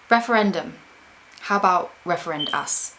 Referendum. How about referend us?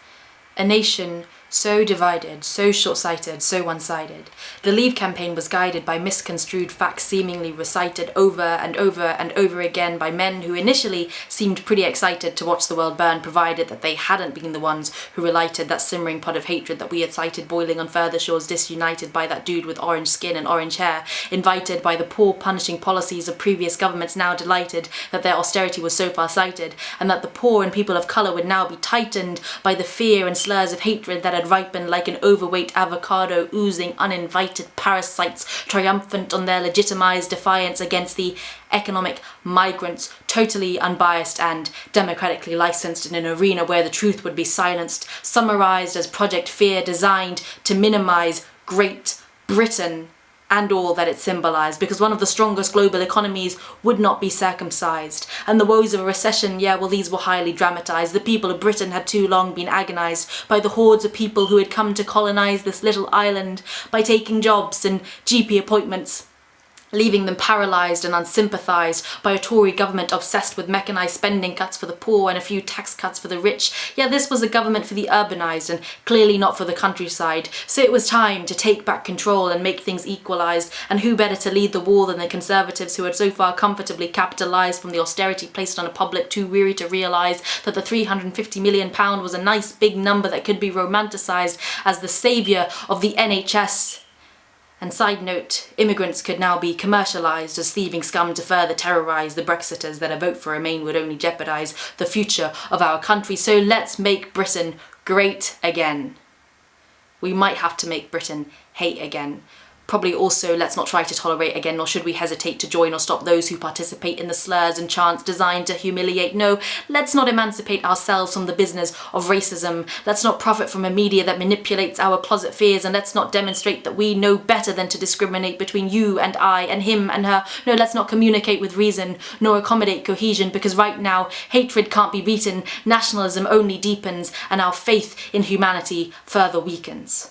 A nation so divided, so short-sighted, so one-sided. The Leave campaign was guided by misconstrued facts seemingly recited over and over and over again by men who initially seemed pretty excited to watch the world burn, provided that they hadn't been the ones who relighted that simmering pot of hatred that we had sighted boiling on further shores, disunited by that dude with orange skin and orange hair, invited by the poor punishing policies of previous governments, now delighted that their austerity was so far-sighted, and that the poor and people of colour would now be tightened by the fear and slurs of hatred that had ripened like an overweight avocado, oozing uninvited parasites, triumphant on their legitimised defiance against the economic migrants, totally unbiased and democratically licensed in an arena where the truth would be silenced, summarised as Project Fear, designed to minimise Great Britain and all that it symbolised, because one of the strongest global economies would not be circumcised. And the woes of a recession, yeah, well, these were highly dramatised. The people of Britain had too long been agonised by the hordes of people who had come to colonise this little island by taking jobs and GP appointments, leaving them paralysed and unsympathised by a Tory government obsessed with mechanised spending cuts for the poor and a few tax cuts for the rich. Yeah, this was a government for the urbanised and clearly not for the countryside. So it was time to take back control and make things equalised, and who better to lead the war than the Conservatives, who had so far comfortably capitalised from the austerity placed on a public too weary to realise that the £350 million was a nice big number that could be romanticised as the saviour of the NHS. And side note, immigrants could now be commercialised as thieving scum to further terrorise the Brexiters that a vote for Remain would only jeopardise the future of our country. So let's make Britain great again. We might have to make Britain hate again. Probably also let's not try to tolerate again, nor should we hesitate to join or stop those who participate in the slurs and chants designed to humiliate. No, let's not emancipate ourselves from the business of racism. Let's not profit from a media that manipulates our closet fears, and let's not demonstrate that we know better than to discriminate between you and I and him and her. No, let's not communicate with reason, nor accommodate cohesion, because right now hatred can't be beaten, nationalism only deepens, and our faith in humanity further weakens.